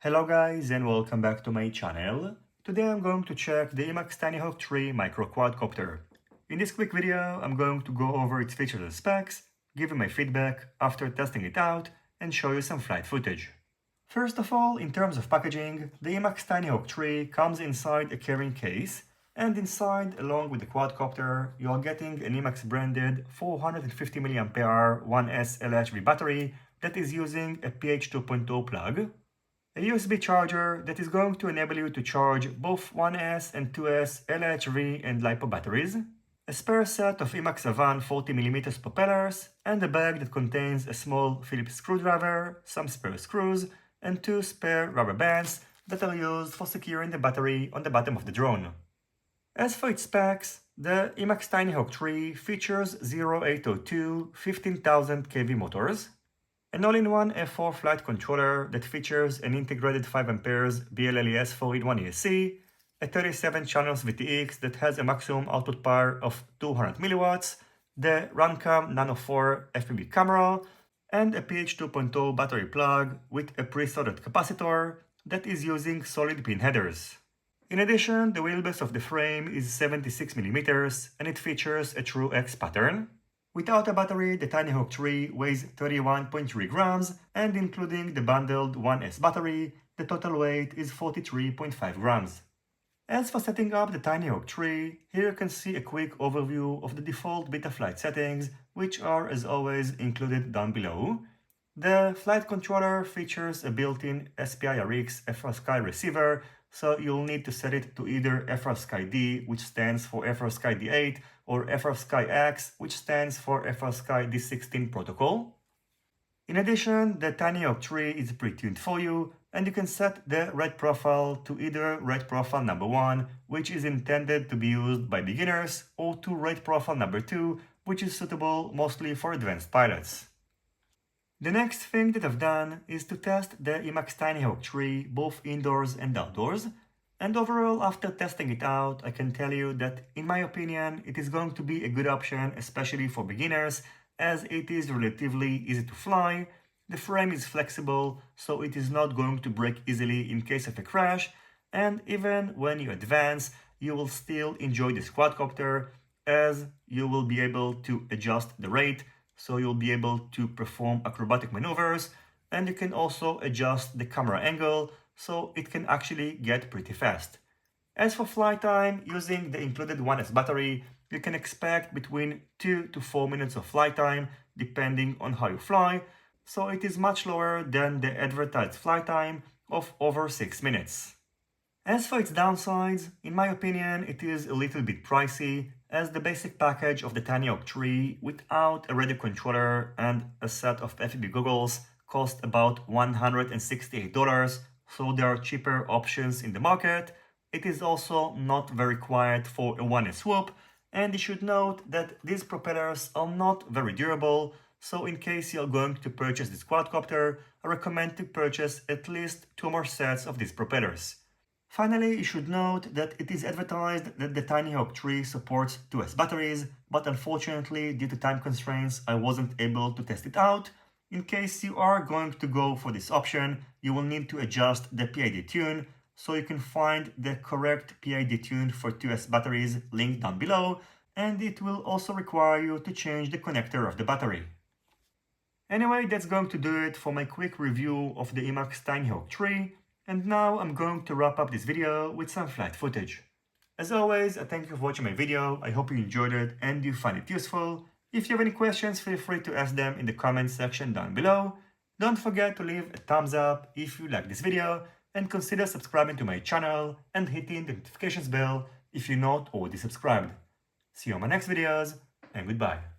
Hello guys and welcome back to my channel. Today I'm going to check the Emax TinyHawk 3 micro quadcopter. In this quick video I'm going to go over its features and specs, give you my feedback after testing it out, and show you some flight footage. First of all, in terms of packaging, the Emax TinyHawk 3 comes inside a carrying case, and inside, along with the quadcopter, you are getting an Emax branded 450 mAh 1S LHV battery that is using a PH 2.0 plug, a USB charger that is going to enable you to charge both 1S and 2S LHV and LiPo batteries, a spare set of Emax Avan 40mm propellers, and a bag that contains a small Phillips screwdriver, some spare screws, and 2 spare rubber bands that are used for securing the battery on the bottom of the drone. As for its specs, the Emax TinyHawk 3 features 0802 15,000 kV motors, an all-in-one F4 flight controller that features an integrated 5A BLLES 4-in-1 ESC, a 37 channels VTX that has a maximum output power of 200 mW, the Runcam Nano 4 FPV camera, and a PH 2.0 battery plug with a pre-soldered capacitor that is using solid pin headers. In addition, the wheelbase of the frame is 76mm and it features a true X pattern. Without a battery, the TinyHawk 3 weighs 31.3 grams, and including the bundled 1S battery, the total weight is 43.5 grams. As for setting up the TinyHawk 3, here you can see a quick overview of the default Betaflight settings, which are as always included down below. The flight controller features a built-in SPI-RX Frsky receiver, so you'll need to set it to either Frsky D, which stands for Frsky D8, or Frsky X, which stands for Frsky D16 protocol. In addition, the TinyHawk 3 is pre-tuned for you, and you can set the rate profile to either rate profile number 1, which is intended to be used by beginners, or to rate profile number 2, which is suitable mostly for advanced pilots. The next thing that I've done is to test the Emax TinyHawk 3 both indoors and outdoors, and overall after testing it out I can tell you that in my opinion it is going to be a good option, especially for beginners, as it is relatively easy to fly, the frame is flexible so it is not going to break easily in case of a crash, and even when you advance you will still enjoy this quadcopter as you will be able to adjust the rate, so you'll be able to perform acrobatic maneuvers, and you can also adjust the camera angle so it can actually get pretty fast. As for flight time, using the included 1S battery, you can expect between 2 to 4 minutes of flight time depending on how you fly, so it is much lower than the advertised flight time of over 6 minutes. As for its downsides, in my opinion it is a little bit pricey, as the basic package of the TinyHawk 3 without a radio controller and a set of FPV goggles cost about $168, so there are cheaper options in the market. It is also not very quiet for a 1S swoop, and you should note that these propellers are not very durable, so in case you're going to purchase this quadcopter, I recommend to purchase at least 2 more sets of these propellers. Finally, you should note that it is advertised that the TinyHawk 3 supports 2S batteries, but unfortunately, due to time constraints, I wasn't able to test it out. In case you are going to go for this option, you will need to adjust the PID tune, so you can find the correct PID tune for 2S batteries linked down below, and it will also require you to change the connector of the battery. Anyway, that's going to do it for my quick review of the Emax TinyHawk 3. And now I'm going to wrap up this video with some flight footage. As always, I thank you for watching my video, I hope you enjoyed it and you find it useful. If you have any questions, feel free to ask them in the comments section down below. Don't forget to leave a thumbs up if you like this video, and consider subscribing to my channel and hitting the notifications bell if you're not already subscribed. See you on my next videos, and goodbye.